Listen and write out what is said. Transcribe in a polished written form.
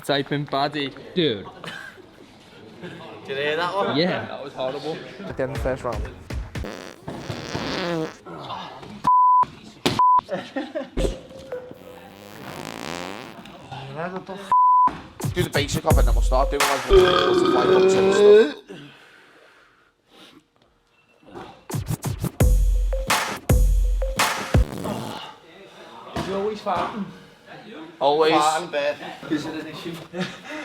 Type in Paddy. Dude. Did you hear that one? Yeah. That was horrible. Again, the first round. Do the basic of it, and then we'll start doing like butterfly hooks and stuff. You're always farting. Always. Fart in bed. Is it an issue?